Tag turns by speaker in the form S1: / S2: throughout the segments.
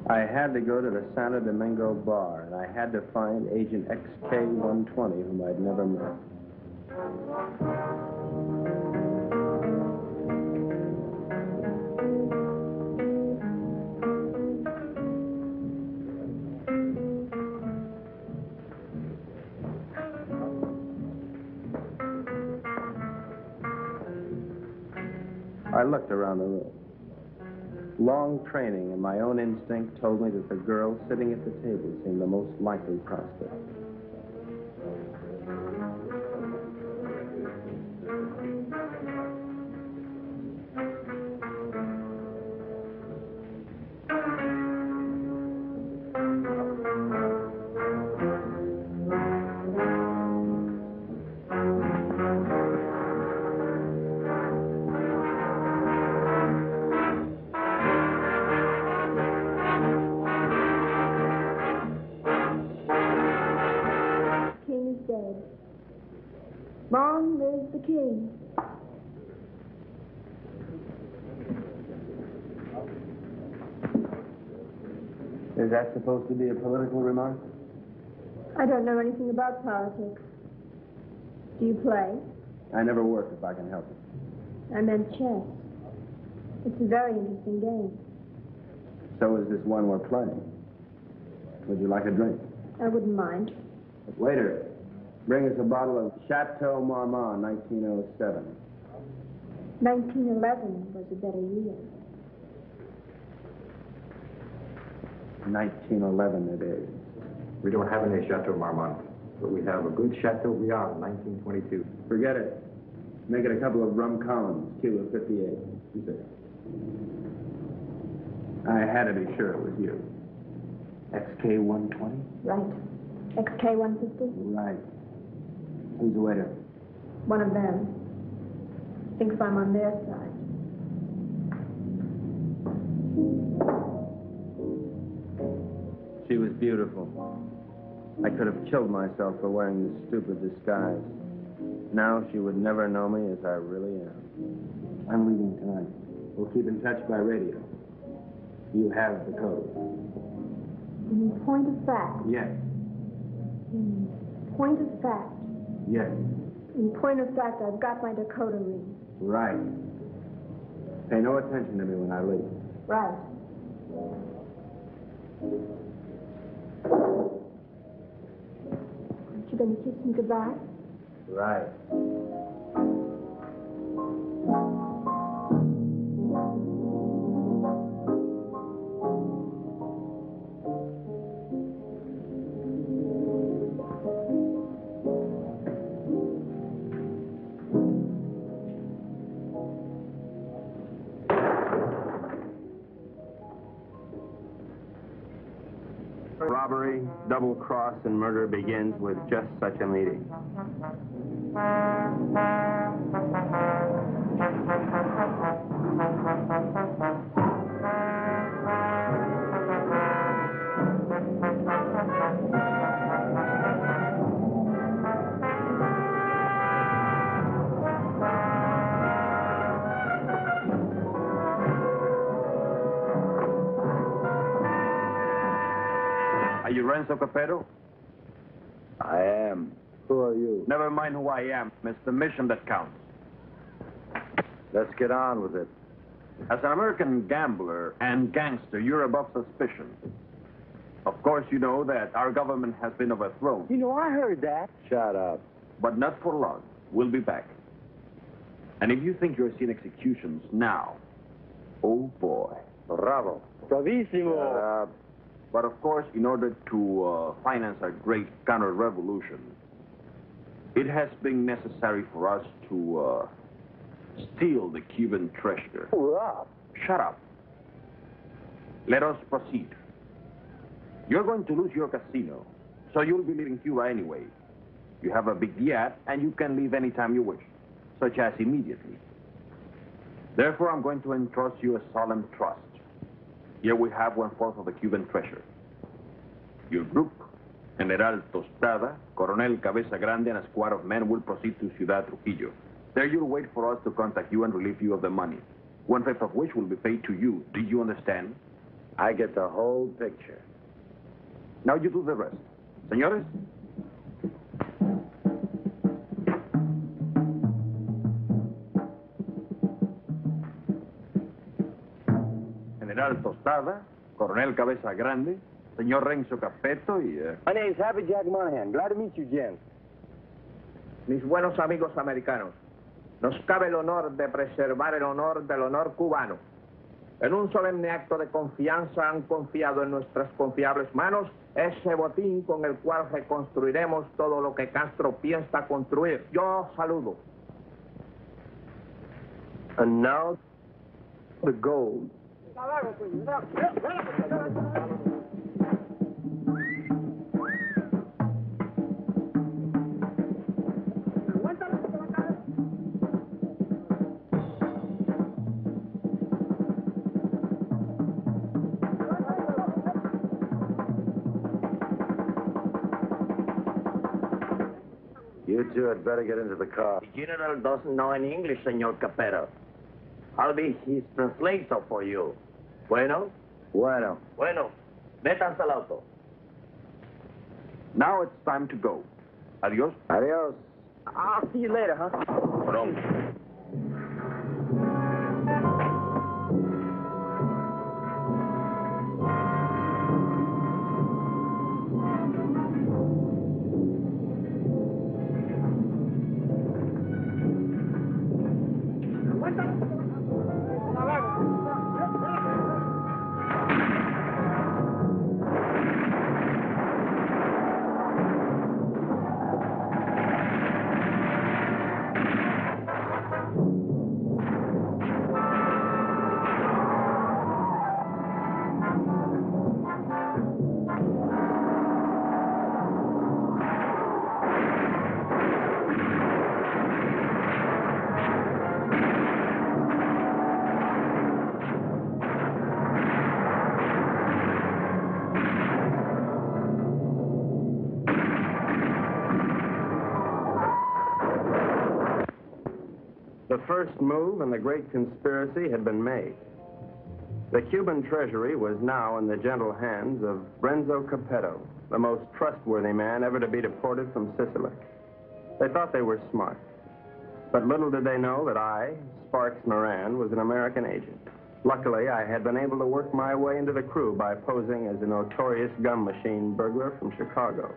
S1: I had to go to the Santo Domingo bar, and I had to find Agent XK-120, whom I'd never met. I looked around the room. Long training and my own instinct told me that the girl sitting at the table seemed the most likely prospect.
S2: Long live the king.
S1: Is that supposed to be a political remark?
S2: I don't know anything about politics. Do you play?
S1: I never work if I can help it.
S2: I meant chess. It's a very interesting game.
S1: So is this one we're playing. Would you like a drink?
S2: I wouldn't mind.
S1: Waiter, bring us a bottle of Chateau Marmont, 1907.
S2: 1911 was a better year.
S1: 1911 it is.
S3: We don't have any Chateau Marmont, but we have a good Chateau Briand, 1922.
S1: Forget it. Make it a couple of rum Collins, Kilo 58. You say. I had to be sure it was you. XK-120?
S2: Right. XK-150?
S1: Right. Who's the waiter?
S2: One of them. Thinks I'm on their side.
S1: She was beautiful. I could have killed myself for wearing this stupid disguise. Now she would never know me as I really am. I'm leaving tonight. We'll keep in touch by radio. You have the code.
S2: In point of fact?
S1: Yes.
S2: In point of fact?
S1: Yes.
S2: In point of fact, I've got my decoder ring.
S1: Right. Pay no attention to me when I leave.
S2: Right. Aren't you going to kiss me goodbye?
S1: Right. Robbery, double cross, and murder begins with just such a meeting. Are you Renzo Capetto?
S4: I am. Who are you?
S1: Never mind who I am. It's the mission that counts.
S4: Let's get on with it.
S1: As an American gambler and gangster, you're above suspicion. Of course, you know that our government has been overthrown.
S4: You know, I heard that. Shut up.
S1: But not for long. We'll be back. And if you think you're seeing executions now, oh boy.
S4: Bravo. Bravissimo. Shut up.
S1: But of course, in order to finance our great counter-revolution, it has been necessary for us to steal the Cuban treasure.
S4: Hurrah.
S1: Shut up. Let us proceed. You're going to lose your casino, so you'll be leaving Cuba anyway. You have a big yacht, and you can leave anytime you wish, such as immediately. Therefore, I'm going to entrust you a solemn trust. Here we have 1/4 of the Cuban treasure. Your group, General Tostada, Coronel Cabeza Grande, and a squad of men will proceed to Ciudad Trujillo. There you'll wait for us to contact you and relieve you of the money, 1/5 of which will be paid to you. Do you understand?
S4: I get the whole picture.
S1: Now you do the rest. Señores? General Tostada, Coronel Cabeza Grande, señor Renzo Capeto y...
S4: My name's Happy Jack Monahan. Glad to meet you, Jen.
S5: Mis buenos amigos americanos, nos cabe el honor de preservar el honor del honor cubano. En un solemne acto de confianza han confiado en nuestras confiables manos ese botín con el cual reconstruiremos todo lo que Castro piensa construir. Yo saludo.
S4: And now, the gold. You two had better get into the car.
S5: The general doesn't know any English, Senor Capero. I'll be his translator for you. Bueno?
S4: Bueno.
S5: Bueno. Métanse al auto.
S1: Now it's time to go. Adios.
S4: Adios.
S5: I'll see you later, huh?
S1: Pronto.
S3: The first move in the great conspiracy had been made. The Cuban treasury was now in the gentle hands of Renzo Capeto, the most trustworthy man ever to be deported from Sicily. They thought they were smart. But little did they know that I, Sparks Moran, was an American agent. Luckily, I had been able to work my way into the crew by posing as a notorious gum machine burglar from Chicago.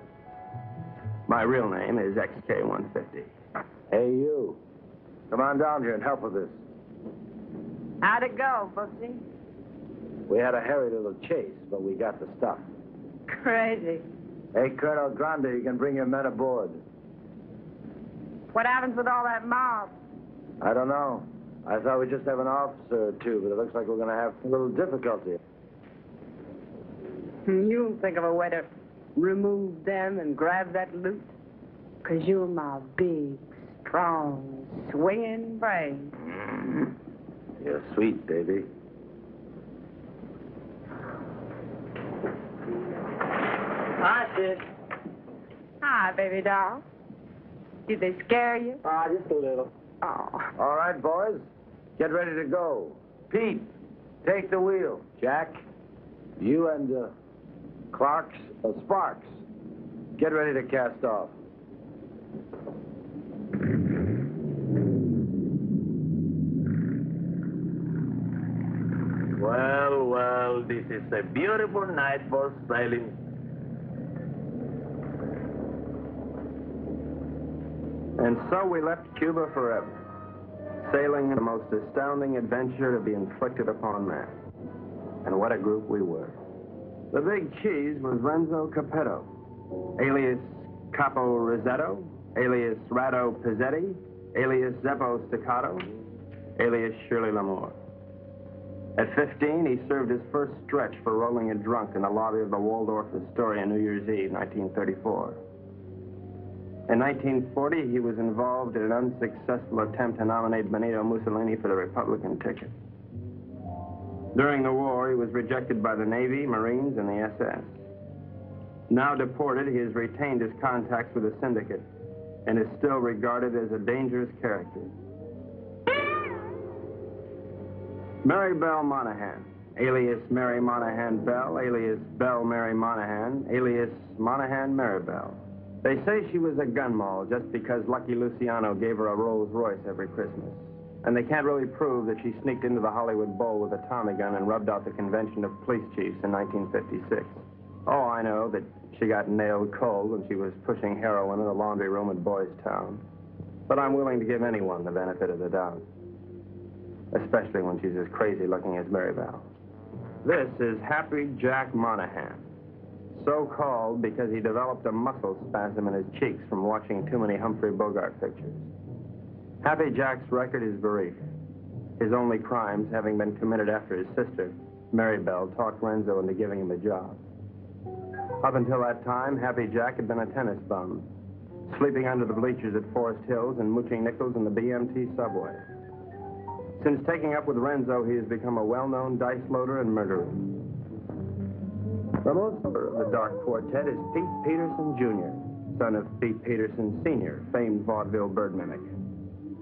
S3: My real name is XK150.
S4: Hey, you. Come on down here and help with this.
S6: How'd it go, Bugsy?
S4: We had a hairy little chase, but we got the stuff.
S6: Crazy.
S4: Hey, Colonel Grande, you can bring your men aboard.
S6: What happens with all that mob?
S4: I don't know. I thought we'd just have an officer or two, but it looks like we're going to have a little difficulty.
S6: You'll think of a way to remove them and grab that loot. 'Cause you're my big, strong, swinging brain.
S4: You're sweet, baby.
S5: Hi, sis.
S6: Hi, baby doll. Did they scare you?
S5: Just a little.
S6: Oh.
S4: All right, boys. Get ready to go. Pete, take the wheel. Jack, you and Sparks, get ready to cast off.
S5: Well, well, this is a beautiful night for sailing.
S3: And so we left Cuba forever, sailing the most astounding adventure to be inflicted upon man. And what a group we were. The big cheese was Renzo Capeto, alias Capo Rosetto, alias Rado Pizzetti, alias Zeppo Staccato, alias Shirley Lamour. At 15, he served his first stretch for rolling a drunk in the lobby of the Waldorf Astoria New Year's Eve, 1934. In 1940, he was involved in an unsuccessful attempt to nominate Benito Mussolini for the Republican ticket. During the war, he was rejected by the Navy, Marines, and the SS. Now deported, he has retained his contacts with the syndicate and is still regarded as a dangerous character. Mary Belle Monahan, alias Mary Monahan Bell, alias Bell Mary Monahan, alias Monahan Maribel. They say she was a gun moll just because Lucky Luciano gave her a Rolls Royce every Christmas. And they can't really prove that she sneaked into the Hollywood Bowl with a Tommy gun and rubbed out the convention of police chiefs in 1956. Oh, I know that she got nailed cold when she was pushing heroin in a laundry room at Boys Town. But I'm willing to give anyone the benefit of the doubt, especially when she's as crazy looking as Maribel. This is Happy Jack Monahan, so called because he developed a muscle spasm in his cheeks from watching too many Humphrey Bogart pictures. Happy Jack's record is brief, his only crimes having been committed after his sister, Maribel, talked Renzo into giving him a job. Up until that time, Happy Jack had been a tennis bum, sleeping under the bleachers at Forest Hills and mooching nickels in the BMT subway. Since taking up with Renzo, he has become a well-known dice loader and murderer. The most of the Dark Quartet is Pete Peterson, Jr., son of Pete Peterson, Sr., famed vaudeville bird mimic.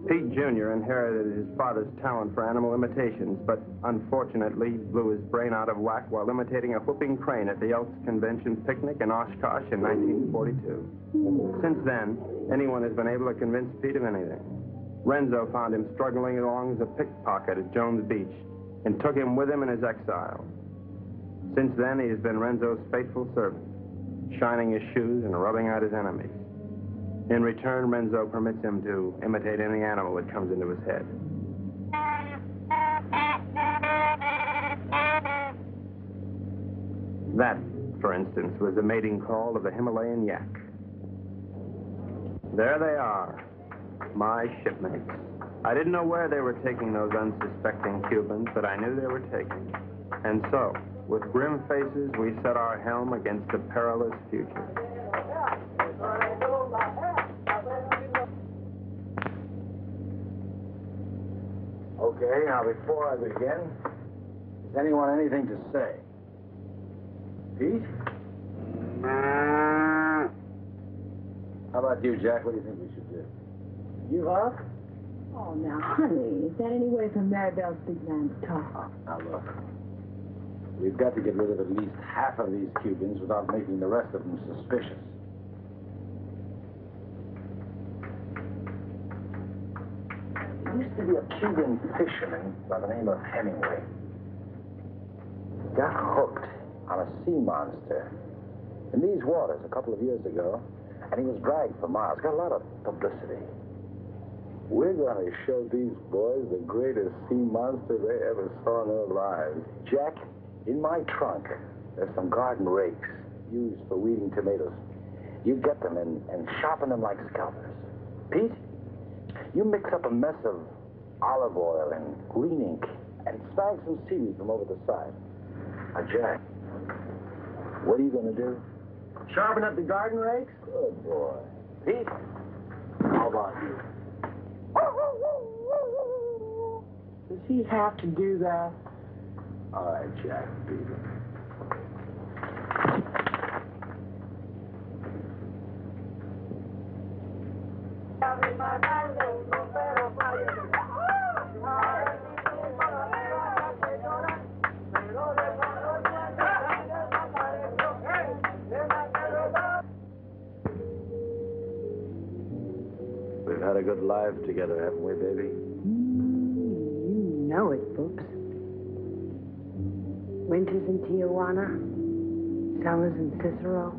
S3: Pete Jr. inherited his father's talent for animal imitations, but unfortunately blew his brain out of whack while imitating a whooping crane at the Elks Convention picnic in Oshkosh in 1942. Since then, anyone has been able to convince Pete of anything. Renzo found him struggling along as a pickpocket at Jones Beach and took him with him in his exile. Since then, he has been Renzo's faithful servant, shining his shoes and rubbing out his enemies. In return, Renzo permits him to imitate any animal that comes into his head. That, for instance, was the mating call of the Himalayan yak. There they are, my shipmates. I didn't know where they were taking those unsuspecting Cubans, but I knew they were taking. And so, with grim faces, we set our helm against a perilous future.
S4: Okay, now before I begin, does anyone anything to say? Pete? How about you, Jack? What do you think we should do? You up?
S2: Oh, now, honey, is that any way for Maribel's big man to talk?
S4: Now, look. We've got to get rid of at least half of these Cubans without making the rest of them suspicious. There used to be a Cuban fisherman by the name of Hemingway. He got hooked on a sea monster in these waters a couple of years ago, and he was dragged for miles. Got a lot of publicity. We're going to show these boys the greatest sea monster they ever saw in their lives. Jack, in my trunk, there's some garden rakes used for weeding tomatoes. You get them and sharpen them like scalpers. Pete, you mix up a mess of olive oil and green ink and snag some seaweed from over the side. Now, Jack, what are you going to do? Sharpen up the garden rakes? Good boy. Pete, how about you? Does he have to do that? All right, Jack, beat it. We've had a good life together, haven't we, baby?
S6: You know it, Boops. Winters in Tijuana, summers in Cicero.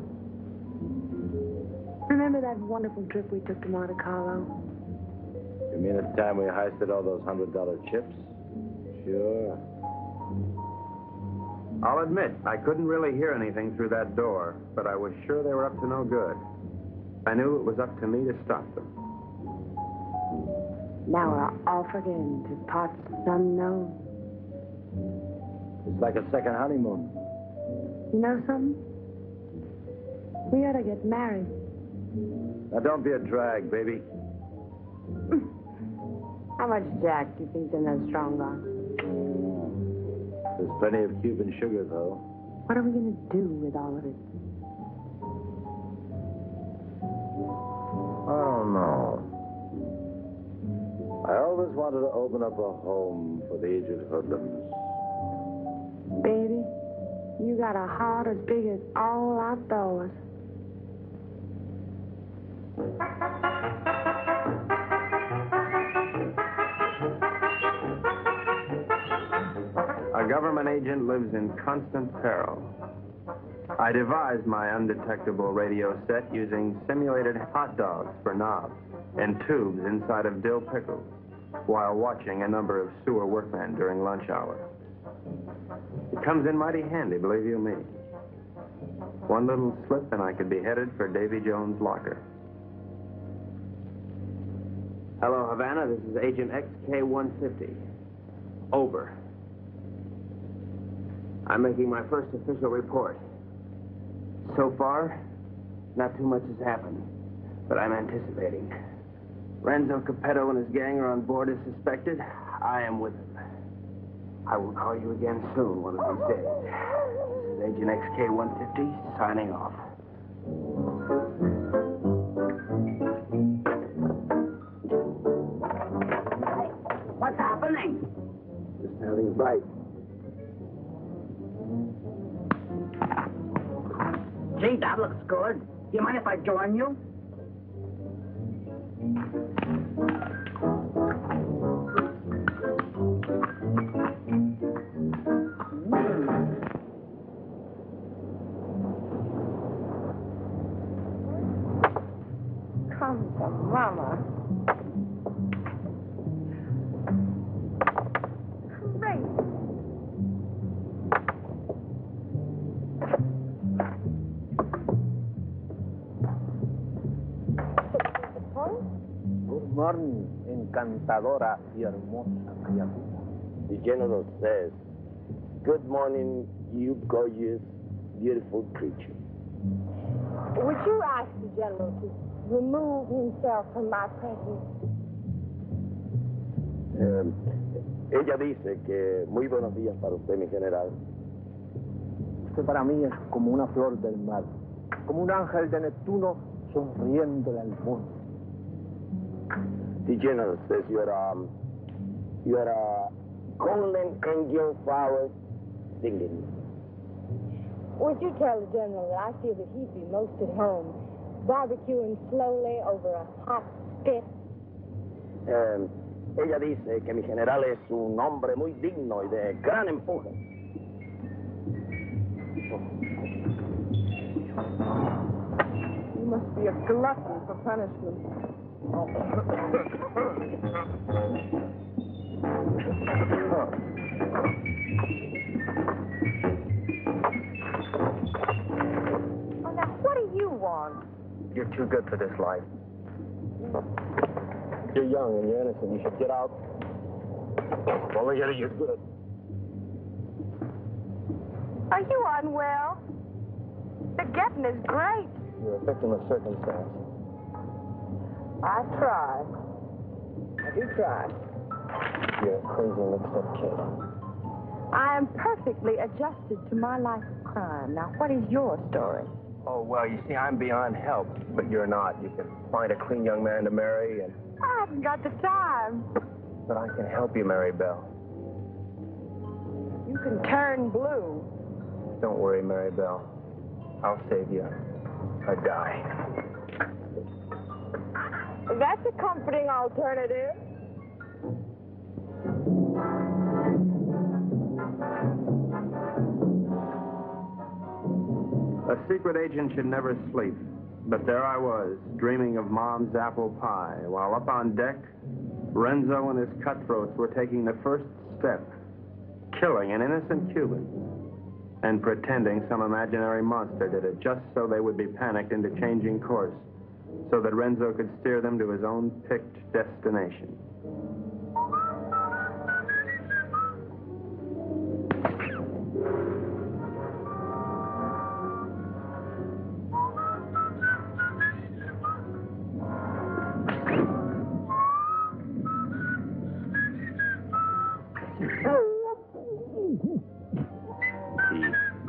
S6: Remember that wonderful trip we took to Monte Carlo?
S4: You mean at the time we heisted all those $100 chips? Sure.
S3: I'll admit, I couldn't really hear anything through that door, but I was sure they were up to no good. I knew it was up to me to stop them.
S6: Now we're off again to parts unknown.
S4: It's like a second honeymoon.
S6: You know something? We ought to get married.
S4: Now, don't be a drag, baby.
S6: How much Jack do you think's in that strong box?
S4: There's plenty of Cuban sugar, though.
S6: What are we going to do with all of it?
S4: I don't know. I always wanted to open up a home for the aged hoodlums.
S6: Baby, you got a heart as big as all outdoors.
S3: A government agent lives in constant peril. I devised my undetectable radio set using simulated hot dogs for knobs and tubes inside of dill pickles while watching a number of sewer workmen during lunch hour. It comes in mighty handy, believe you me. One little slip and I could be headed for Davy Jones' locker.
S7: Hello, Havana. This is Agent XK-150. Over. I'm making my first official report. So far, not too much has happened, but I'm anticipating. Renzo Capetto and his gang are on board as suspected. I am with them. I will call you again soon, one of these days. This is Agent XK-150 signing off.
S6: What's happening?
S7: Just having a bite.
S6: Gee, that looks good. Do you mind if I join you? Come to Mama. Great.
S4: Good morning, encantadora y hermosa criatura.
S8: The general says, "Good morning, you gorgeous, beautiful creature."
S2: Would you ask the general to remove himself from my presence?
S8: Ella dice que muy buenos días para usted, mi general.
S4: Usted para mí es como una flor del mar, como un ángel de Neptuno sonriéndole al mundo.
S8: The general says you're a golden angel flower singing.
S2: Would you tell the general that I feel that he'd be most at home, barbecuing slowly over a hot spit?
S8: Ella dice que mi general es un hombre muy digno y de gran empuje.
S6: You must be a glutton for punishment.
S2: Oh, now, what do you want?
S4: You're too good for this life. You're young and you're innocent. You should get out. Well, look at it, you're good.
S2: Are you unwell? The getting is great.
S4: You're a victim of circumstance.
S6: I try. I do try.
S4: You're a crazy mixed-up kid.
S6: I am perfectly adjusted to my life of crime. Now, what is your story?
S3: Oh, well, you see, I'm beyond help, but you're not. You can find a clean young man to marry, and...
S6: I haven't got the time.
S3: But I can help you, Mary Bell.
S6: You can turn blue.
S3: Don't worry, Mary Bell. I'll save you a die.
S2: That's a comforting alternative.
S3: A secret agent should never sleep. But there I was, dreaming of Mom's apple pie, while up on deck, Renzo and his cutthroats were taking the first step, killing an innocent Cuban, and pretending some imaginary monster did it just so they would be panicked into changing course, so that Renzo could steer them to his own picked destination.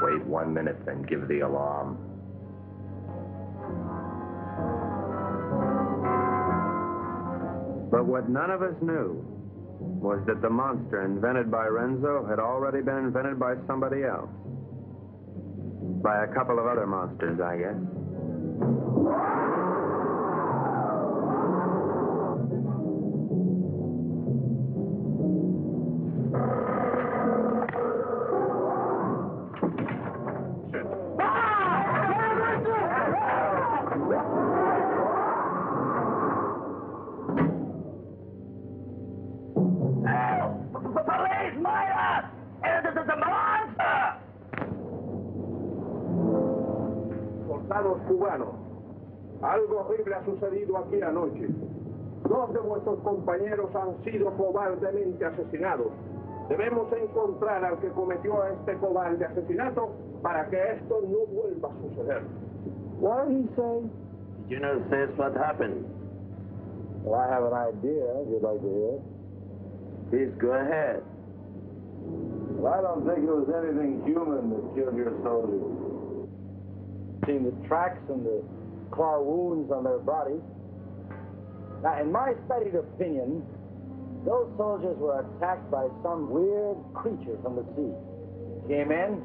S1: Wait 1 minute, then give the alarm.
S3: But what none of us knew was that the monster invented by Renzo had already been invented by somebody else. By a couple of other monsters, I guess.
S5: Soldados cubanos, algo horrible ha sucedido aquí anoche. 2 de vuestros compañeros han sido cobardemente asesinados. Debemos encontrar al que cometió este cobarde asesinato para que esto no vuelva a suceder.
S4: What did he say?
S8: The general says what happened.
S4: Well, I have an idea, if you'd like to hear it.
S8: Please go ahead.
S4: Well, I don't think it was anything human that killed your soldiers. Seen the tracks and the claw wounds on their bodies. Now, in my studied opinion, those soldiers were attacked by some weird creature from the sea. Came in,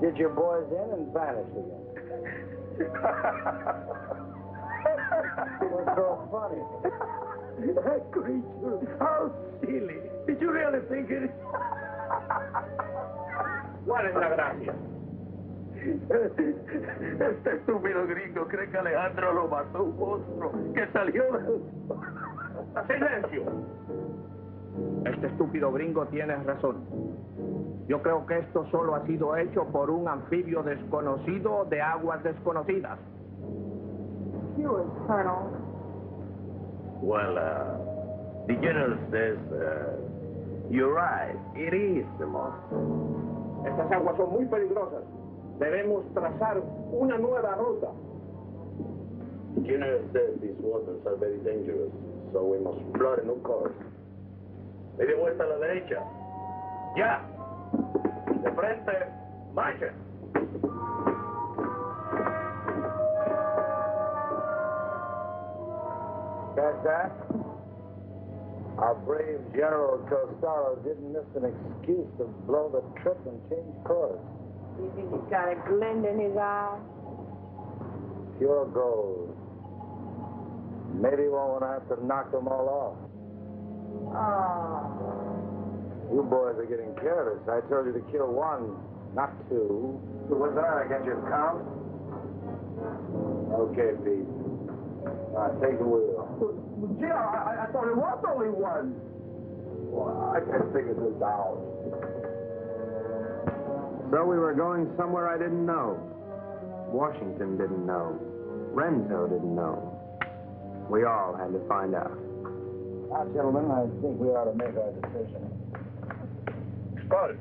S4: did your boys in, and vanished again. What's so funny? That creature, how silly. Did you really think it?
S5: ¿Cuál es la gracia?
S8: Este estúpido gringo cree que Alejandro lo mató un monstruo que salió de...
S5: ¡Silencio! Este estúpido gringo tiene razón. Yo creo que esto solo ha sido hecho por un anfibio desconocido de aguas desconocidas.
S2: Yours, Colonel.
S8: Well, the general says, you're right, it is the monster.
S5: Estas aguas son muy peligrosas. Debemos trazar una nueva ruta.
S8: The general says these waters are very dangerous, so we must plot a new course. Media vuelta a la derecha. ¡Ya! De frente, marcha.
S4: Catch that? Our brave General Costello didn't miss an excuse to blow the trip and change course.
S2: You think he's got a glint in his eye?
S4: Pure gold. Maybe we won't have to knock them all off.
S2: Oh.
S4: You boys are getting careless. I told you to kill 1, not 2. What's that? I got your count? Okay, Pete. All right, take the wheel.
S5: Gee, I thought it was only 1.
S4: Well, I can't figure this out.
S3: So we were going somewhere I didn't know. Washington didn't know. Renzo didn't know. We all had to find out.
S4: Now, gentlemen, I think we ought to make our decision.
S5: Spotted.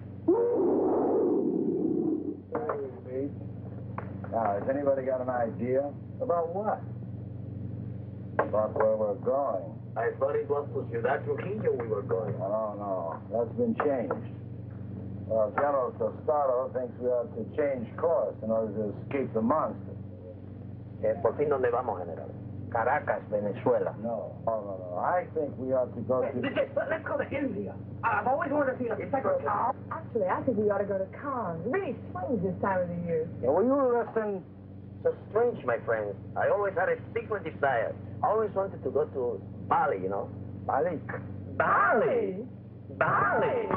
S4: Thank you, Pete. Now, has anybody got an idea? About what? About where we're going.
S8: I thought it was to Ciudad Trujillo we were going.
S4: No. That's been changed. Well, General Costello thinks we ought to change course in order to escape the monster.
S8: ¿Por fin dónde vamos, general?
S4: Caracas, Venezuela. No. I think we ought to go to...
S6: Let's go to India. I've always wanted to see a cycle car.
S2: Actually, I think we ought to go to Cannes. It really swings this time of the year.
S4: Yeah, will you listen?
S8: So strange, my friends. I always had a secret desire. I always wanted to go to Bali, you know.
S4: Bali?
S8: Bali! Bali!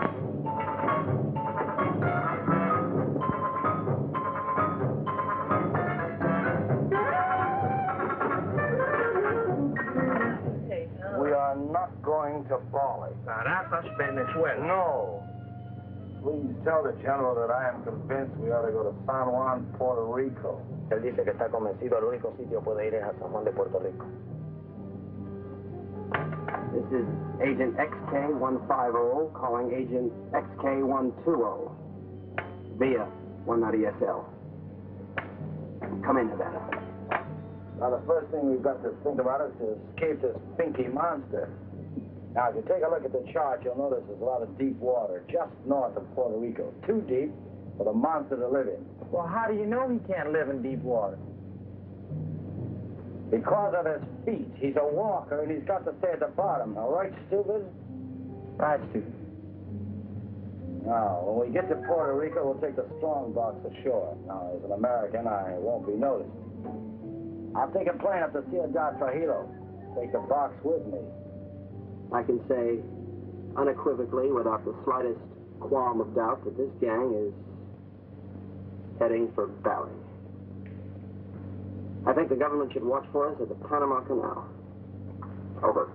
S4: We are not going to Bali.
S5: Caracas, Venezuela.
S4: No. Please tell the General that I am convinced we ought to go to San Juan, Puerto Rico.
S8: Él dice que está convencido, el único sitio puede ir es a San Juan de Puerto Rico.
S7: This is Agent XK150 calling Agent XK120 via 190 SL. Come in, Havana.
S4: Now, the first thing we've got to think about is to escape this pinky monster. Now, if you take a look at the chart, you'll notice there's a lot of deep water just north of Puerto Rico. Too deep for the monster to live in.
S5: Well, how do you know he can't live in deep water?
S4: Because of his feet. He's a walker, and he's got to stay at the bottom. All right, stupid?
S7: Right, Steve.
S4: Now, when we get to Puerto Rico, we'll take the strong box ashore. Now, as an American, I won't be noticed. I'll take a plane up to Ciudad Trujillo. Take the box with me.
S7: I can say unequivocally, without the slightest qualm of doubt, that this gang is heading for Bali. I think the government should watch for us at the Panama Canal. Over.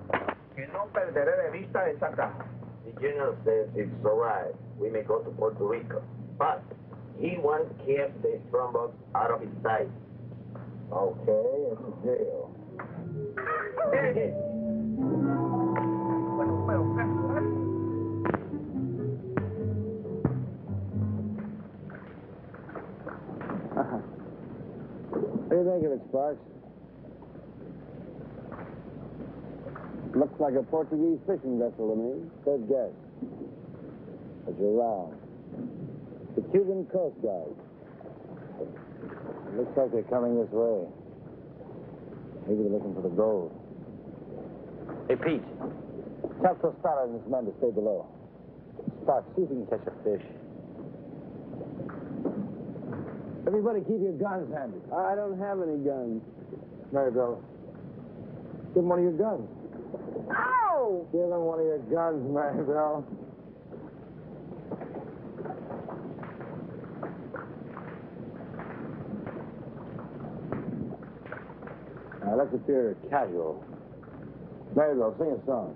S5: Que no perderé de vista esa caja.
S8: The general says it's all right. We may go to Puerto Rico. But he wants to keep the strongbox out of his sight.
S4: Okay, it's a deal.
S3: What do you think of it, Sparks? Looks like a Portuguese fishing vessel to me. Good guess. But you're wrong. The Cuban Coast Guard. Looks like they're coming this way. Maybe they're looking for the gold. Hey, Pete. Tell Tostada and his men to stay below. Sparks, see if you can catch a fish. Everybody keep your guns handy. I don't have any guns. Maribel, give him one of your guns.
S2: Ow!
S3: Give him one of your guns, Maribel. Now, let's appear casual. Maribel, sing a song.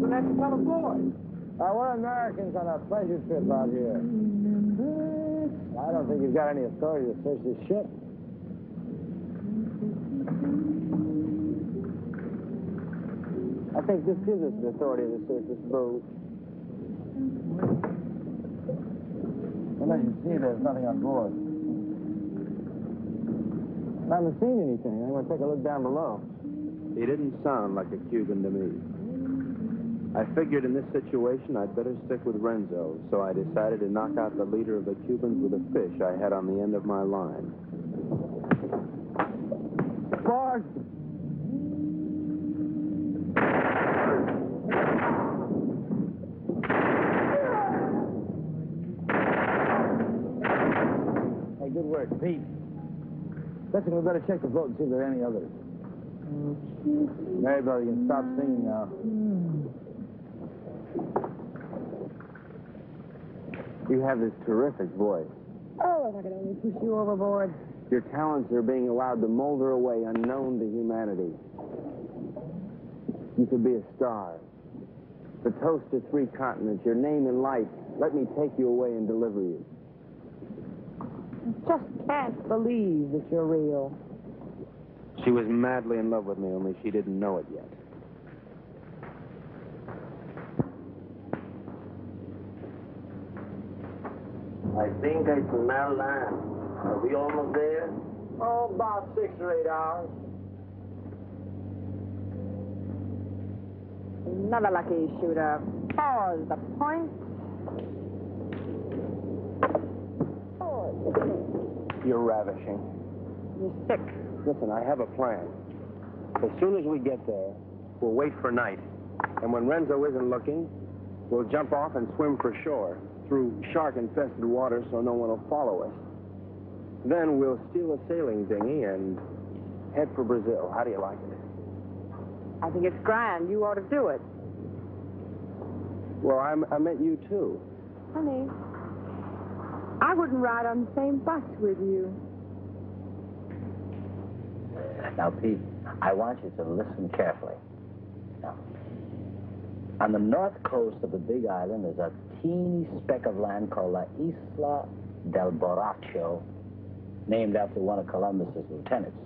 S5: We'll have to come aboard.
S4: We're Americans on a pleasure trip out here. I don't think you've got any authority to search this ship. I think this gives us the authority to search this boat. Unless you see there's nothing on board. I haven't seen anything. I'm going to take a look down below.
S3: He didn't sound like a Cuban to me. I figured in this situation I'd better stick with Renzo, so I decided to knock out the leader of the Cubans with a fish I had on the end of my line.
S4: Board! Hey, good work, Pete. Listen, we better check the boat and see if there are any others. Maribel, you can stop singing now. You have this terrific voice.
S2: Oh, if I could only push you overboard.
S3: Your talents are being allowed to molder away unknown to humanity. You could be a star. The toast of 3 continents, your name in lights. Let me take you away and deliver you.
S2: Just can't believe that you're real.
S3: She was madly in love with me, only she didn't know it yet.
S8: I think I smell land. Are we almost there?
S4: Oh, about 6 or 8 hours.
S2: Another lucky shooter. Pause the point.
S3: You're ravishing.
S2: You're sick.
S3: Listen, I have a plan. As soon as we get there, we'll wait for night. And when Renzo isn't looking, we'll jump off and swim for shore through shark-infested water so no one will follow us. Then we'll steal a sailing dinghy and head for Brazil. How do you like it?
S2: I think it's grand. You ought to do it.
S3: Well, I meant you, too.
S2: Honey, I wouldn't ride on the same bus with you.
S4: Now, Pete, I want you to listen carefully. Now, on the north coast of the Big Island is a teeny speck of land called La Isla del Borracho, named after one of Columbus's lieutenants.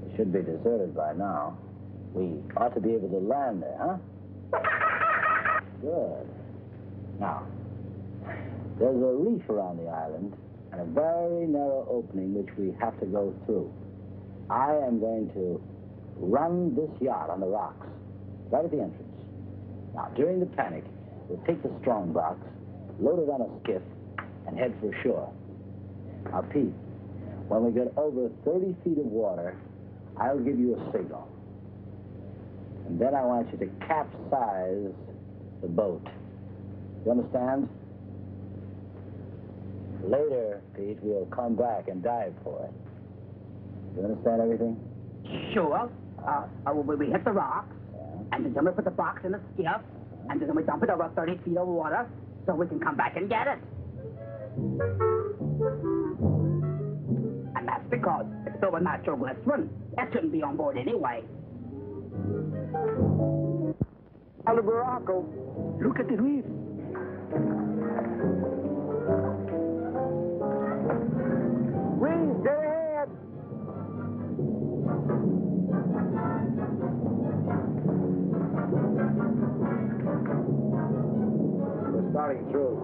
S4: It should be deserted by now. We ought to be able to land there, huh? Good. Now, there's a reef around the island and a very narrow opening which we have to go through. I am going to run this yacht on the rocks, right at the entrance. Now, during the panic, we'll take the strong box, load it on a skiff, and head for shore. Now, Pete, when we get over 30 feet of water, I'll give you a signal. And then I want you to capsize the boat. You understand? Later, Pete, we'll come back and dive for it. You understand everything?
S6: Sure. We hit the rocks, and then we put the box in the skiff, and then we dump it over 30 feet of water so we can come back and get it. And that's because it's still a natural glycerin. That shouldn't be on board anyway.
S4: Hello, Baracco.
S6: Look at the reef.
S4: Reef, dead ahead. We're starting through.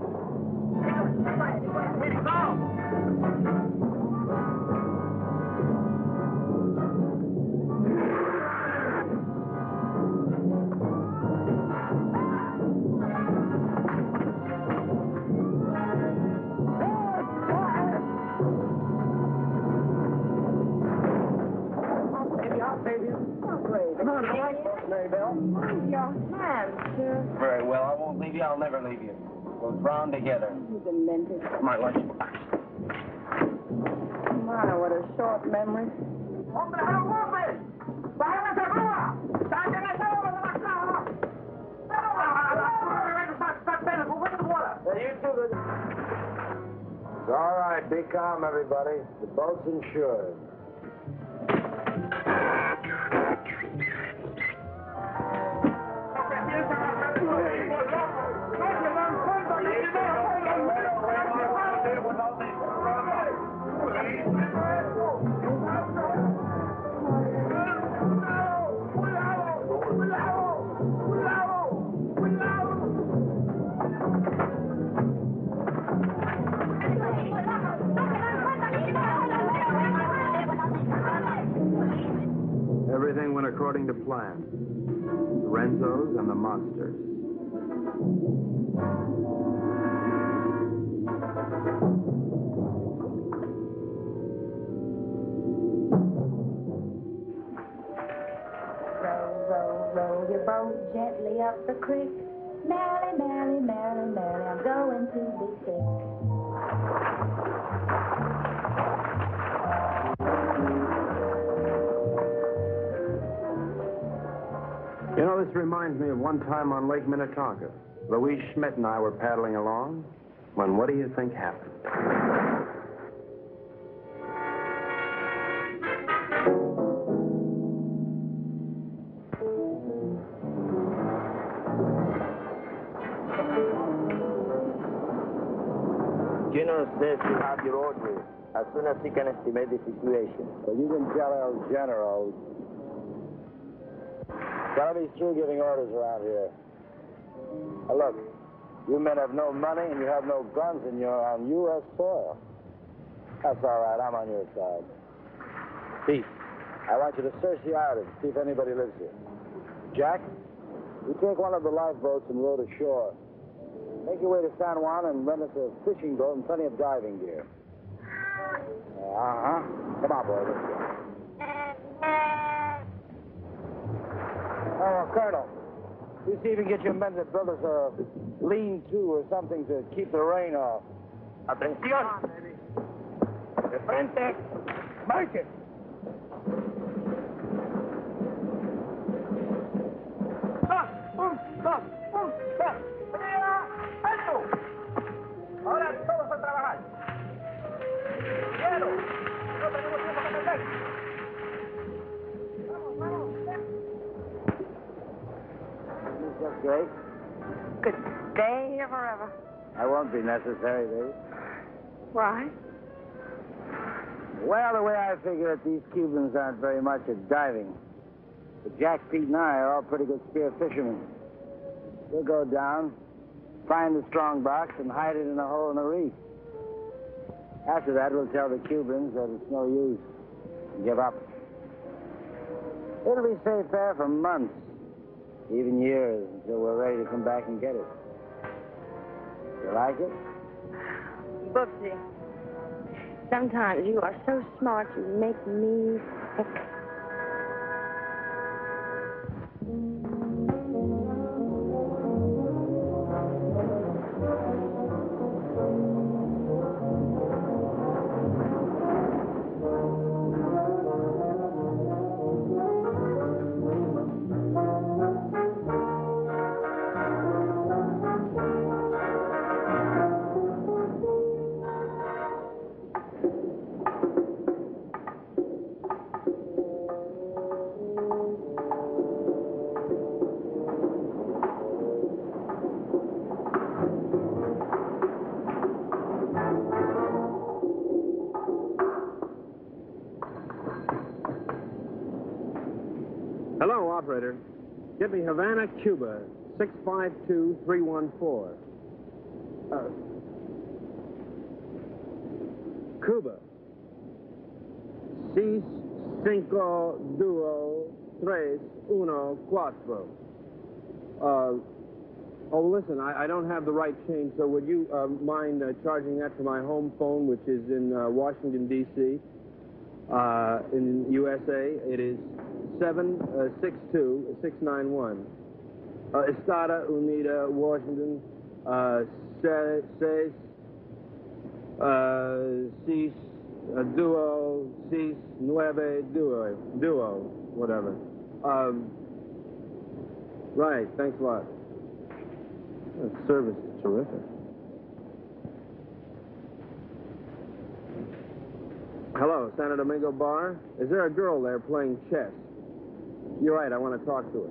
S3: Very well. I won't leave you. I'll never leave you. We'll drown together.
S2: You demented.
S3: My lunch.
S2: My, what a short memory.
S4: It's all right. Be calm, everybody. The boat's insured.
S3: according to plan. The Renzos and the monsters.
S2: Row your boat gently up the creek. Merrily, merrily, merrily, merrily, I'm going to be sick.
S3: You know, this reminds me of one time on Lake Minnetonka. Louise Schmidt and I were paddling along when what do you think happened?
S8: General says you have your orders as soon as he can estimate the situation.
S4: Well, you can tell El General. Tell him he's through giving orders around here. Now, look, you men have no money and you have no guns and you're on U.S. soil. That's all right. I'm on your side. Pete, I want you to search the island, see if anybody lives here. Jack, you take one of the lifeboats and row to shore. Make your way to San Juan and rent us a fishing boat and plenty of diving gear. Uh-huh. Come on, boy. Let's go. Oh, Colonel, you see if you can get your men to build us a lean-to or something to keep the rain off.
S8: Atención. De frente. Marchen. Ahora todos a trabajar. Quiero. No tenemos tiempo que perder. Vamos, vamos.
S4: This is great.
S2: Good day or forever.
S4: That won't be necessary, baby.
S2: Why?
S4: Well, the way I figure it, these Cubans aren't very much at diving. But Jack, Pete, and I are all pretty good spear fishermen. We'll go down, find the strong box, and hide it in a hole in the reef. After that, we'll tell the Cubans that it's no use. Give up. It'll be safe there for months, even years, until we're ready to come back and get it. You like it?
S2: Booksy, sometimes you are so smart you make me sick.
S3: Hello, operator. Get me Havana, Cuba, 652314. Cuba. 6, 5, 2, 3, 1, 4. Oh, listen, I don't have the right change, so would you mind charging that to my home phone, which is in Washington, D.C., in USA? It is 762-691. Estada Unida, Washington, 6, 6, 9, duo, whatever. Right, thanks a lot. That service is terrific. Hello, Santo Domingo Bar. Is there a girl there playing chess? You're right, I want to talk to her.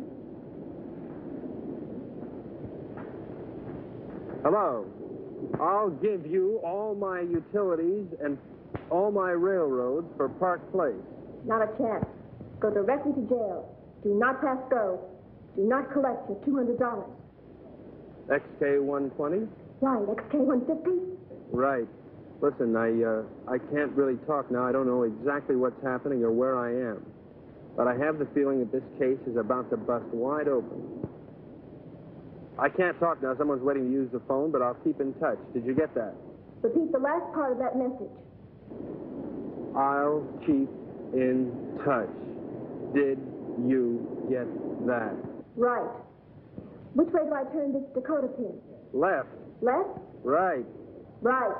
S3: Hello. I'll give you all my utilities and all my railroads for Park Place.
S2: Not a chance. Go directly to jail. Do not pass go. Do not collect your $200.
S3: XK-120?
S2: Right, XK-150?
S3: Right. Listen, I can't really talk now. I don't know exactly what's happening or where I am.
S7: But I have the feeling that this case is about to bust wide open. I can't talk now. Someone's waiting to use the phone, but I'll keep in touch. Did you get that?
S2: Repeat the last part of that message.
S7: I'll keep in touch. Did you get that?
S2: Right. Which way do I turn this Dakota pin?
S7: Left.
S2: Left?
S7: Right.
S2: Right.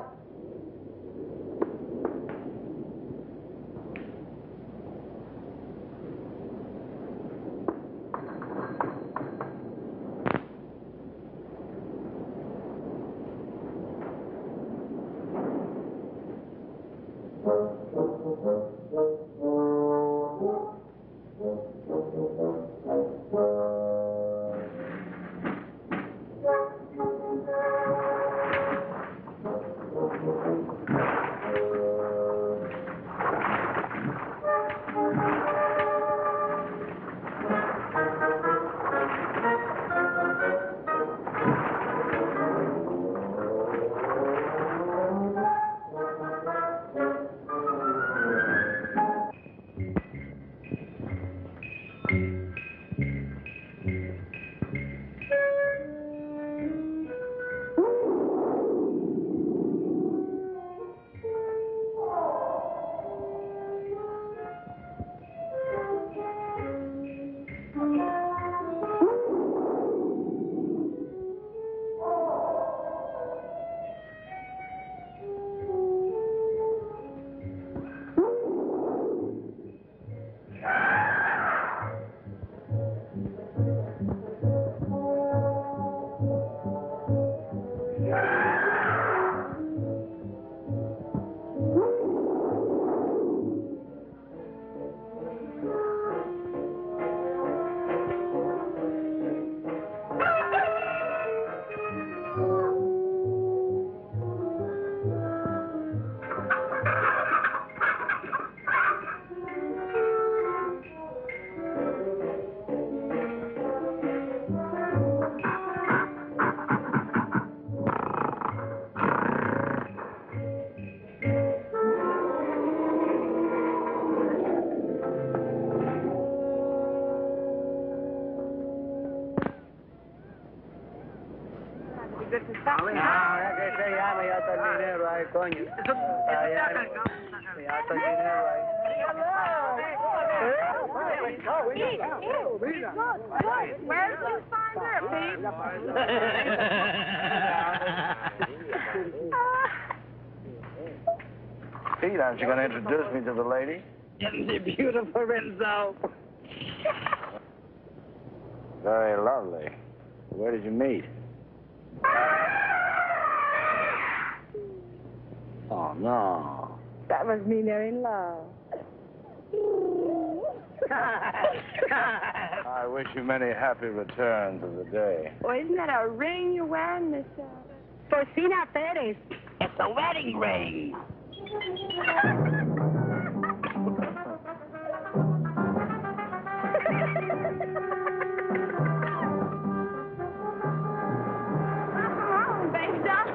S9: Where did you find her, Pete?
S3: Pete, aren't you going to introduce me to the lady?
S6: Isn't she beautiful, Renzo?
S3: Very lovely. Where did you meet? Oh, no.
S2: That must mean they're in love.
S3: I wish you many happy returns of the day.
S2: Well, isn't that a ring you're wearing, Miss Porcina Perez?
S6: It's a wedding ring.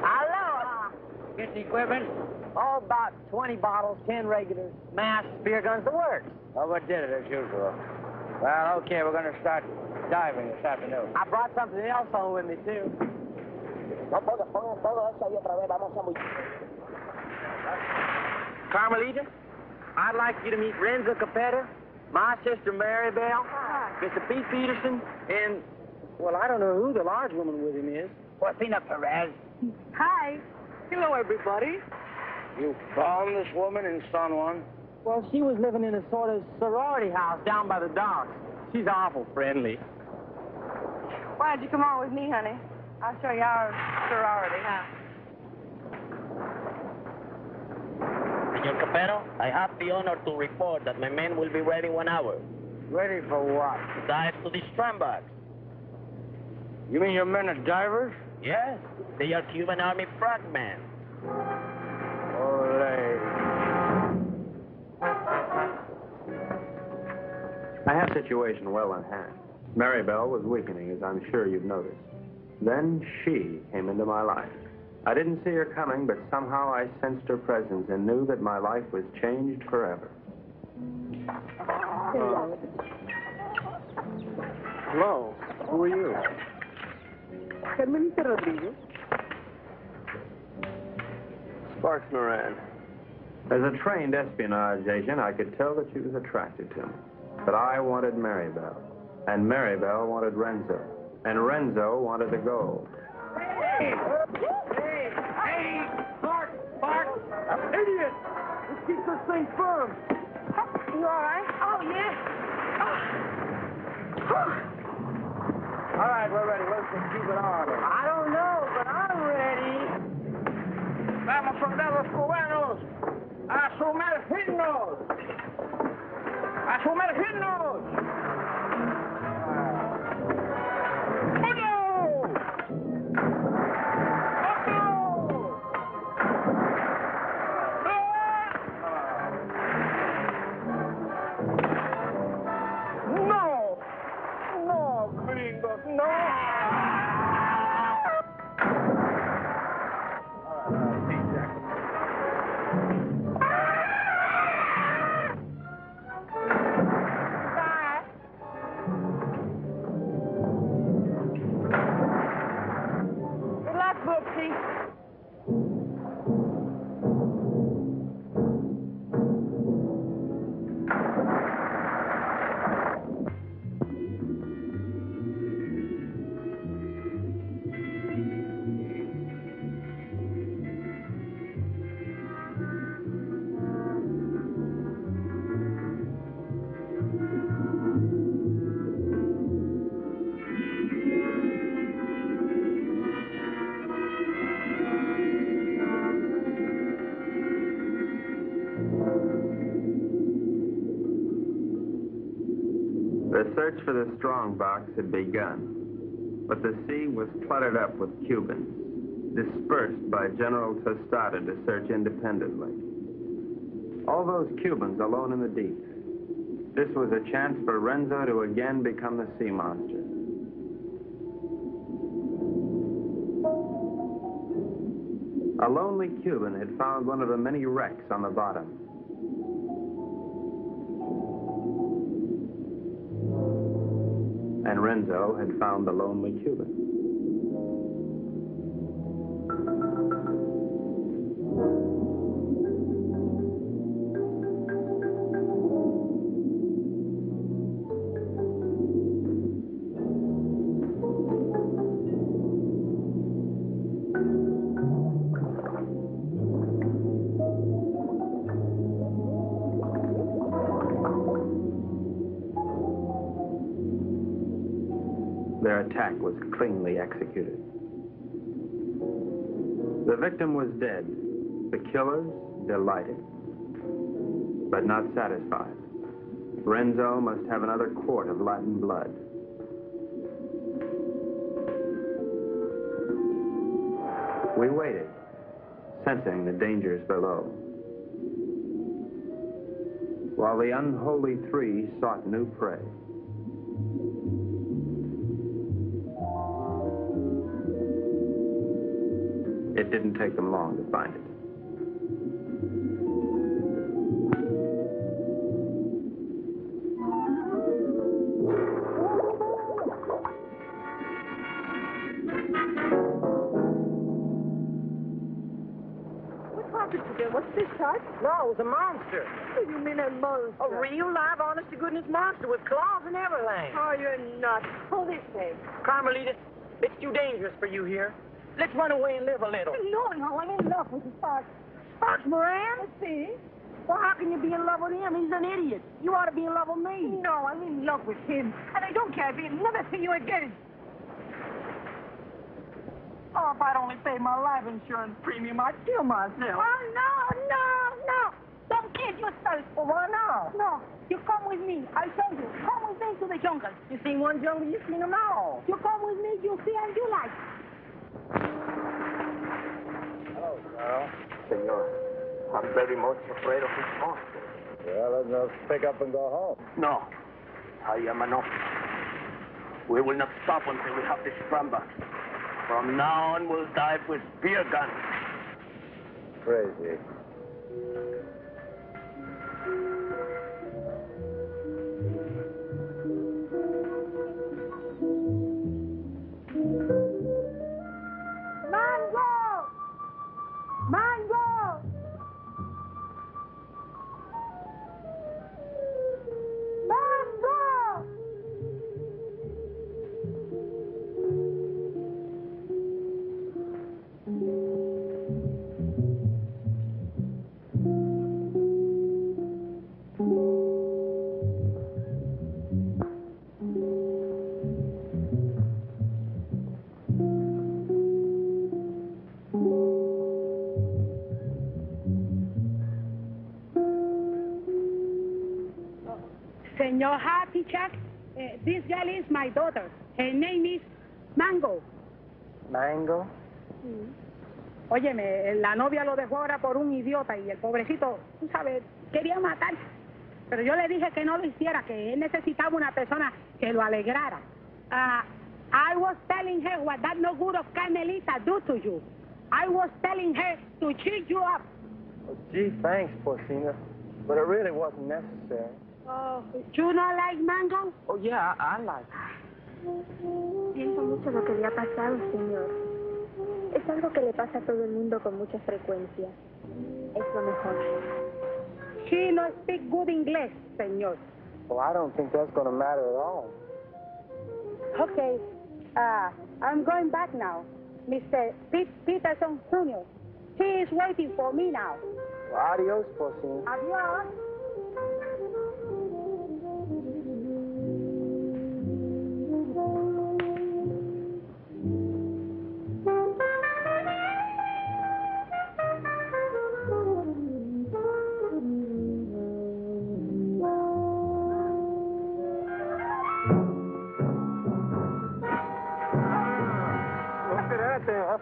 S10: Aloha. Get the equipment. Oh, about 20 bottles, 10 regulars, mass, beer guns, the works.
S3: Oh, what did it, as usual? Well, okay, we're going to start diving this afternoon.
S10: I brought something else home with me, too. Carmelita, I'd like you to meet Renzo Capetta, my sister Mary Bell, Mr. Pete Peterson, and, well, I don't know who the large woman with him is.
S6: Porcina Perez.
S2: Hi. Hello, everybody.
S3: You found this woman in San Juan?
S10: Well, she was living in a sort of sorority house down by the docks. She's awful friendly.
S2: Why don't you come on with me, honey? I'll show you our sorority house.
S11: Senor Capero, I have the honor to report that my men will be ready 1 hour.
S3: Ready for what?
S11: To dive to the strandbacks.
S3: You mean your men are divers?
S11: Yes, they are Cuban Army frogmen.
S3: I have the situation well in hand. Maribel was weakening, as I'm sure you've noticed. Then she came into my life. I didn't see her coming, but somehow I sensed her presence and knew that my life was changed forever. Who are you?
S6: Carmelita Rodriguez.
S3: Sparks Moran. As a trained espionage agent, I could tell that she was attracted to me. But I wanted Maribel. And Maribel wanted Renzo. And Renzo wanted the gold.
S5: Hey! Bart! Idiot! Let's keep this thing firm.
S2: You all right?
S6: Oh, yeah.
S5: All right, we're ready. Let's just keep it on.
S10: I don't know, but I'm ready.
S5: Vamos, soldados cubanos, a sumergirnos. A sumergirnos.
S3: The search for the strongbox had begun, but the sea was cluttered up with Cubans, dispersed by General Tostada to search independently. All those Cubans alone in the deep. This was a chance for Renzo to again become the sea monster. A lonely Cuban had found one of the many wrecks on the bottom. And Renzo had found the lonely Cuban. Their attack was cleanly executed. The victim was dead. The killers delighted, but not satisfied. Renzo must have another quart of Latin blood. We waited, sensing the dangers below, while the unholy three sought new prey. It didn't take them long to find it.
S2: What happened to them? What's this, Tart?
S10: No, it was a monster.
S2: What do you mean a monster?
S10: A real live, honest-to-goodness monster with claws and everything.
S2: Oh, you're nuts. Hold this thing.
S10: Carmelita, it's too dangerous for you here. Let's run away and live a little.
S2: No, I'm in love with the Sparks.
S6: Sparks Moran?
S2: Let's see.
S6: Well, how can you be in love with him? He's an idiot. You ought to be in love with me.
S2: No, I'm in love with him. And I don't care if he'll never see you again.
S6: Oh, if I'd only paid my life insurance premium, I'd kill myself.
S2: Oh, no. Don't kill yourself.
S6: Well, why not?
S2: No, you come with me. I'll show you. Come with me to the jungle.
S6: You seen one jungle, you seen them all.
S2: You come with me, you'll see and you like.
S8: Hello, Carl.
S5: Senor, I'm very much afraid of this monster.
S8: Well, let's just pick up and go home.
S11: No, I am an officer. We will not stop until we have this strongbox. From now on, we'll dive with spear guns.
S8: Crazy.
S6: Senor Happy Jack, this girl is my daughter. Her name is Mango.
S10: Mango?
S6: Óyeme, la novia lo dejó ahora por un idiota y el pobrecito, tú sabes, quería matar. Pero yo le dije que no lo hiciera, que él necesitaba una persona que lo alegrara. I was telling her what that no good of Carmelita do to you. I was telling her to cheer you up.
S10: Oh, gee, thanks, Porcina. But it really wasn't necessary.
S6: Oh, you not like Mango?
S10: Oh, yeah, I like it.
S2: Siento mucho lo que le ha pasado, señor. Es algo que le pasa a todo el mundo con mucha frecuencia. Es lo mejor.
S6: She no speak good English, señor.
S10: Well, I don't think that's going to matter at all.
S6: Okay, I'm going back now. Mr. Peterson Jr. He is waiting for me now.
S10: Well, adios, Porcina.
S6: Adios.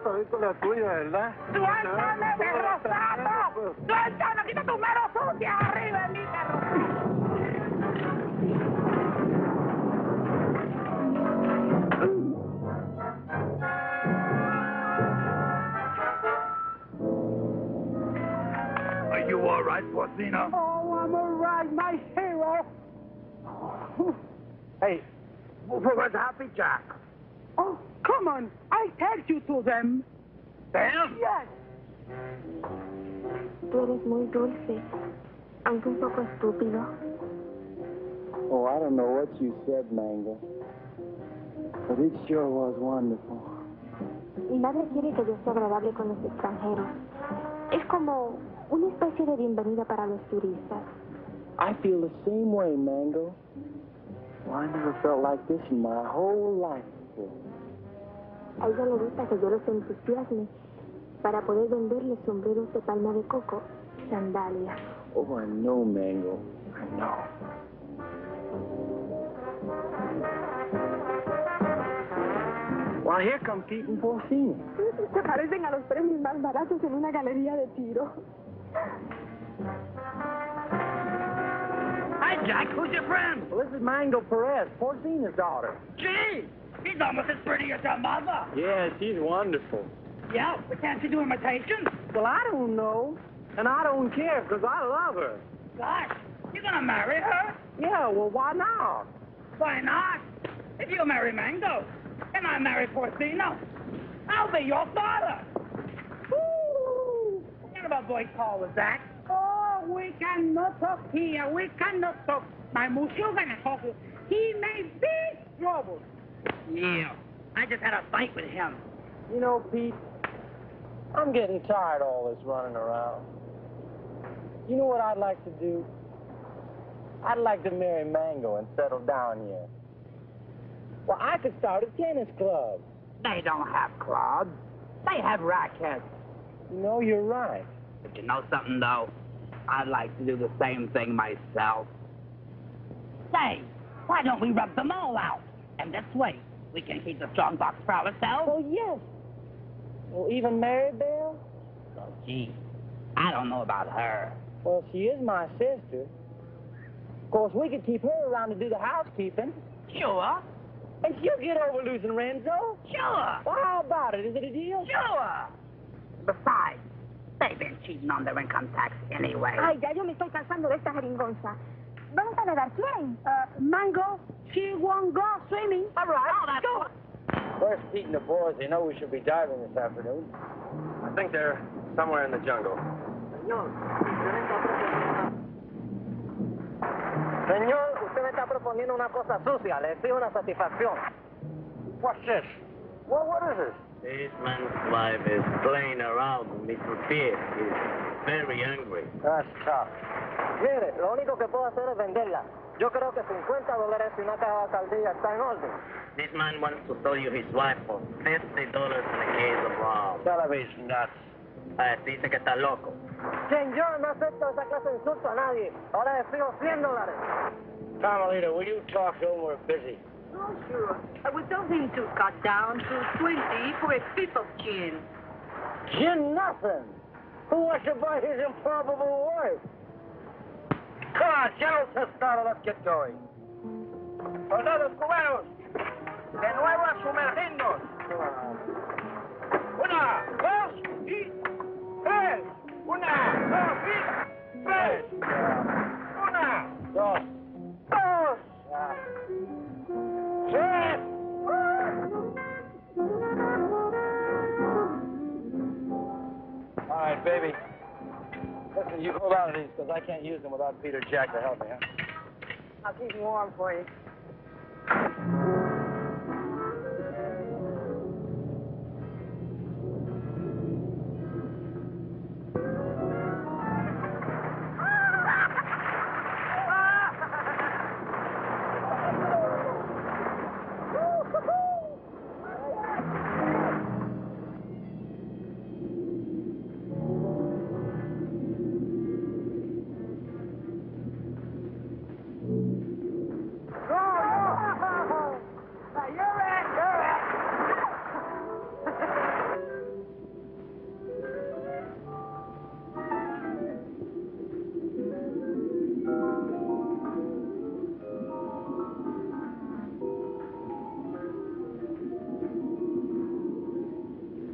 S10: Película tuya, ¿verdad?
S6: ¡Suéltame, perro sapo! ¡Suéltame! ¡Quita tu mano sucia arriba de mí, perro!
S8: Are you all right, Porcina?
S6: Oh, I'm all right, my hero.
S10: Hey, where's Happy Jack?
S6: Oh, come on. I take you to them.
S8: Them?
S6: Yes.
S2: Tú eres muy dulce, aunque un poco estúpido.
S10: Oh, I don't know what you said, Mango. But it sure was wonderful.
S2: Mi madre quiere que yo sea agradable con los extranjeros. Es como una especie de bienvenida para los turistas.
S10: I feel the same way, Mango. Well, I never felt like this in my whole life before.
S2: A ella le gusta que yo los entusiasme para poder venderles sombreros de palma de coco y sandalias.
S10: Oh, I know, Mango. I know. Well, here come Pete and Porcina.
S2: Se parecen a los premios más baratos en una galería de tiro.
S11: Hi, Jack. Who's your friend?
S10: Well, this is Mango Perez, Porcina's daughter.
S11: Gee, he's almost as pretty as her mother.
S10: Yeah, she's wonderful.
S11: Yeah, but can't she do imitations?
S10: Well, I don't know. And I don't care, because I love her.
S11: Gosh, you gonna marry her?
S10: Yeah, well, why not?
S11: Why not? If you marry Mango, and I marry Porcino, I'll be your father. Woo! What kind of a boy call was that?
S6: Oh, we cannot talk here. We cannot talk. My monsieur gonna talk. He may be trouble.
S11: Yeah, I just had a fight with him.
S10: You know, Pete, I'm getting tired of all this running around. You know what I'd like to do? I'd like to marry Mango and settle down here. Well, I could start a tennis club.
S6: They don't have clubs. They have rackets.
S10: You know, you're right.
S6: But you know something, though? I'd like to do the same thing myself. Say, why don't we rub them all out? And this way, we can keep the strong box for ourselves.
S10: Oh, yes. Well, even Maribel?
S6: Oh, gee, I don't know about her.
S10: Well, she is my sister. Of course, we could keep her around to do the housekeeping.
S6: Sure.
S10: And she'll get over losing Renzo.
S6: Sure.
S10: Well, how about it? Is it a deal?
S6: Sure. Besides, they've been cheating on their income tax anyway.
S2: Ay, ya yo me estoy cansando de esta jeringonza. ¿Vamos a nadar? ¿Quién?
S6: Mango, she won't go swimming.
S10: All right.
S6: Oh, that's
S10: go. Where's Pete and the boys? They know we should be diving this afternoon.
S3: I think they're somewhere in the jungle.
S10: Señor, usted me está proponiendo una cosa sucia. Le exijo una satisfacción. What's this? Well, what is this?
S8: This man's wife is playing around with Mr. Pete. He's very angry.
S10: That's tough. Mire, lo único que puedo hacer es venderla. Yo creo que $50 y una caja de saldilla está en orden.
S8: This man wants to sell you his wife for $50 and a case of rum.
S10: Television nuts.
S8: Dice que está loco.
S10: Señor, no acepto esa clase de insulto a nadie. Ahora le pido $100.
S11: Carmelita, will you talk to him? We're busy.
S12: Oh, sure. I would tell him to cut down to 20 for a fifth of gin.
S10: Gin nothing. Who wants to buy his improbable wife? Come on, General Tostado, let's get going.
S5: Soldados cubanos, de nuevo a sumergirnos. Una, dos y tres. Una, dos y tres. Una,
S10: Dos.
S5: dos, tres.
S10: All right, baby. Listen, you hold on to these, because I can't use them without Peter Jack to help me, huh?
S6: I'll keep them warm for you.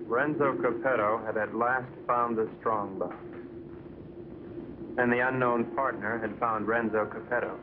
S3: Renzo Capetto had at last found the strongbow. And the unknown partner had found Renzo Capetto.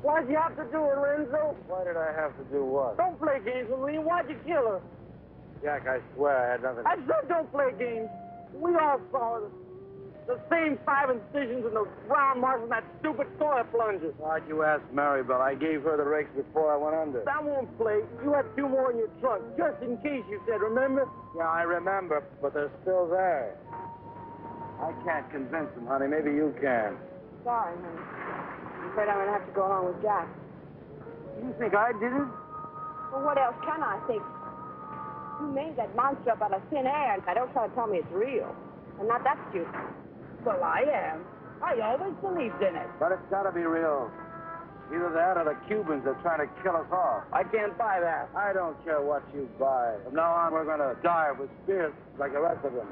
S10: Why'd you have to do it, Renzo?
S11: Why did I have to do what?
S10: Don't play games with me. Why'd you kill her?
S11: Jack, I swear I had nothing.
S10: I said don't play games. We all saw it. The same 5 incisions and the round marks on that stupid toilet plunger.
S11: Why'd you ask Maribel? I gave her the rakes before I went under.
S10: That won't play. You had 2 more in your trunk, just in case, you said, remember?
S11: Yeah, I remember, but they're still there. I can't convince them, honey. Maybe you can.
S2: Sorry, honey. I'm afraid I'm going to have to go along with Jack.
S10: You think I did it?
S2: Well, what else can I think? You made that monster up out of thin air, and I don't try to tell me it's real. I'm not that stupid.
S11: Well, I am. I always believed in it. But it's got to be real.
S3: Either that or the Cubans are trying to kill us off.
S10: I can't buy that.
S3: I don't care what you buy. From now on, we're going to die with spears like the rest of them.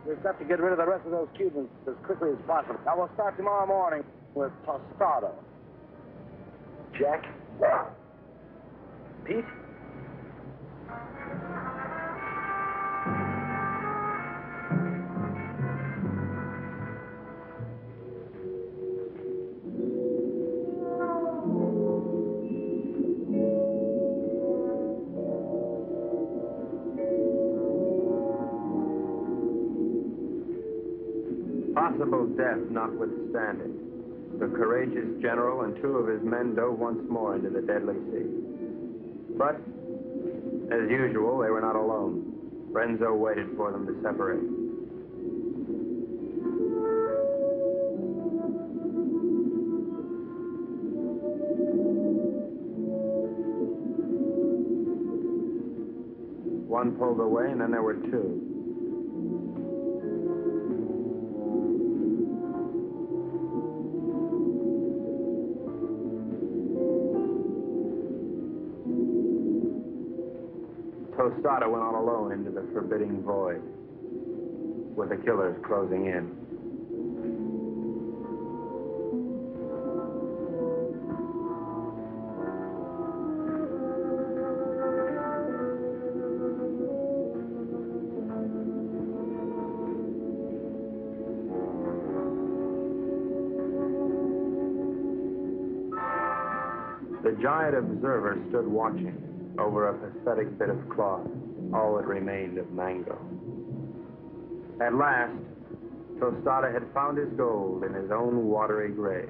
S3: We've got to get rid of the rest of those Cubans as quickly as possible. Now, we'll start tomorrow morning with tostada.
S4: Jack? Pete?
S3: Possible death notwithstanding, the courageous general and 2 of his men dove once more into the deadly sea. But, as usual, they were not alone. Renzo waited for them to separate. One pulled away, and then there were 2. Tostada went on alone into the forbidding void, with the killers closing in. The giant observer stood watching over a pathetic bit of cloth, all that remained of Mango. At last, Tostada had found his gold in his own watery grave.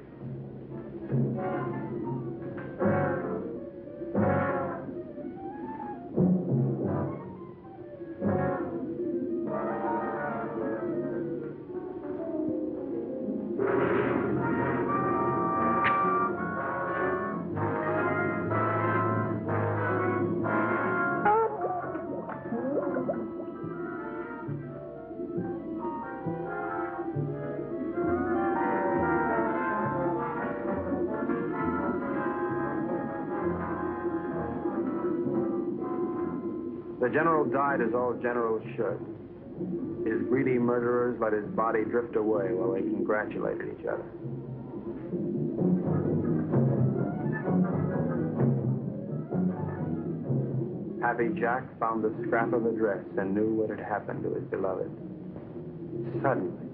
S3: The general died as all generals should. His greedy murderers let his body drift away while they congratulated each other. Happy Jack found the scrap of a dress and knew what had happened to his beloved. Suddenly,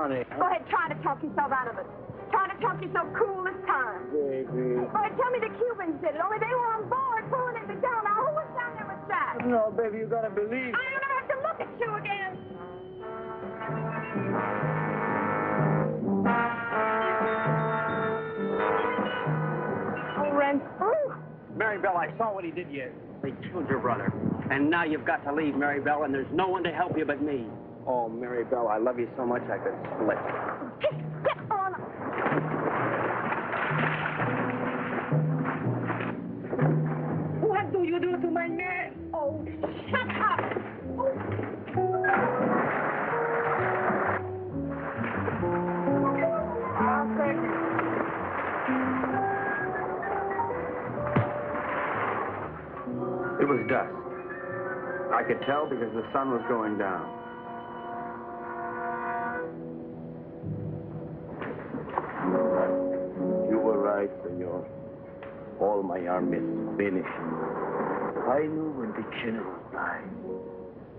S9: Go ahead, try to talk yourself out of it. Try to talk yourself cool this time.
S10: Baby.
S9: Go ahead, tell me the Cubans did it, only they were on board pulling it down. Now, who was down there with Jack?
S10: No, baby, you gotta believe.
S9: I'm gonna have to look at you again. Oh, Ren.
S7: Mary Bell, I saw what he did you. They killed your brother. And now you've got to leave, Mary Bell, and there's no one to help you but me.
S3: oh, Mary Bell, I love you so much I could split.
S9: Get on. What do you do to my man? Oh, shut up.
S3: It was dusk. I could tell because the sun was going down.
S8: You were right, senor. All my army is finished. I knew when the general died.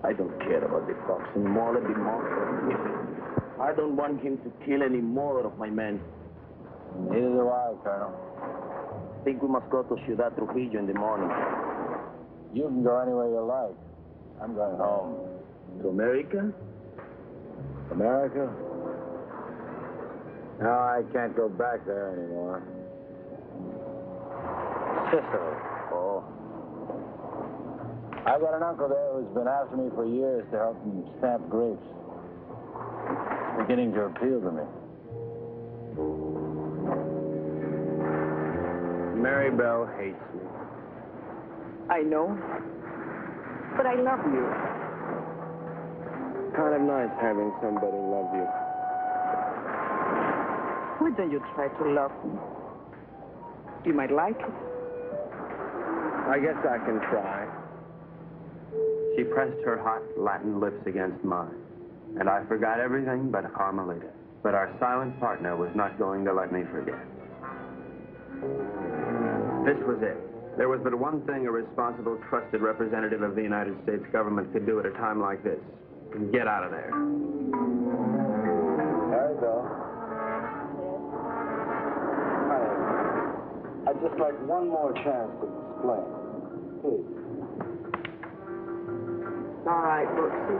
S8: I don't care about the fox anymore. Let the monster. I don't want him to kill any more of my men.
S10: Neither do I, Colonel.
S8: I think we must go to Ciudad Trujillo in the morning.
S10: You can go anywhere you like. I'm going home.
S8: To America?
S10: America? No, I can't go back there anymore. Sicily.
S8: Oh.
S4: I've got an uncle there who's been after me for years to help him stamp grapes. Beginning to appeal to me.
S3: Mary Bell hates me.
S13: I know. But I love you.
S7: Kind of nice having somebody love you.
S13: Why don't you try to love me? You might like it.
S3: I guess I can try. She pressed her hot Latin lips against mine, and I forgot everything but Carmelita. But our silent partner was not going to let me forget. This was it. There was but one thing a responsible, trusted representative of the United States government could do at a time like this. Get out of there.
S4: There you go. I'd just like one more chance to explain. Please.
S13: All right, Brooksy.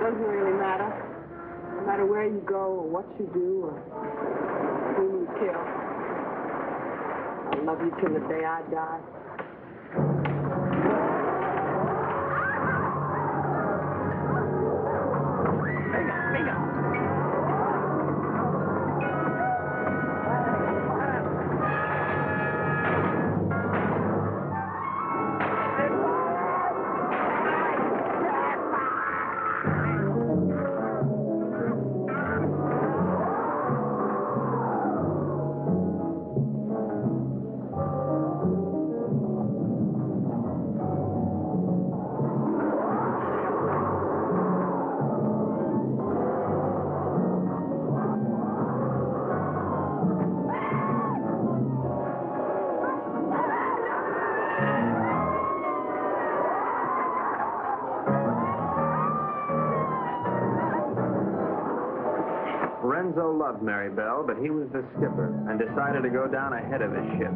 S13: Doesn't really matter. No matter where you go or what you do or who you kill. I'll love you till the day I die.
S3: Renzo loved Mary Bell, but he was the skipper and decided to go down ahead of his ship.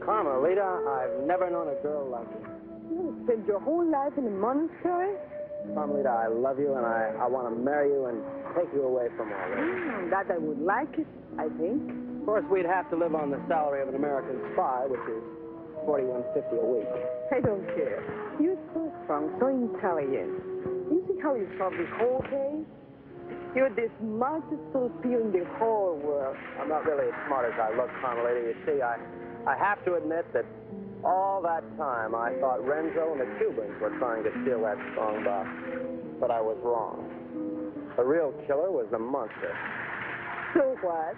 S7: Carmelita, I've never known a girl like you.
S13: You spent your whole life in a monastery?
S7: Carmelita, I love you, and I want to marry you and take you away from all this.
S13: That I would like it, I think.
S7: Of course, we'd have to live on the salary of an American spy, which is $41.50 a week.
S13: I don't care. You're so strong, so intelligent. You see how you solve this whole case? You're the smartest Filipino in the whole world.
S7: I'm not really as smart as I look, Carmelita. You see, I have to admit that all that time I thought Renzo and the Cubans were trying to steal that strong box. But I was wrong. The real killer was the monster.
S13: So what?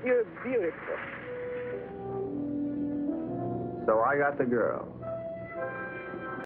S13: You're beautiful.
S3: So I got the girl.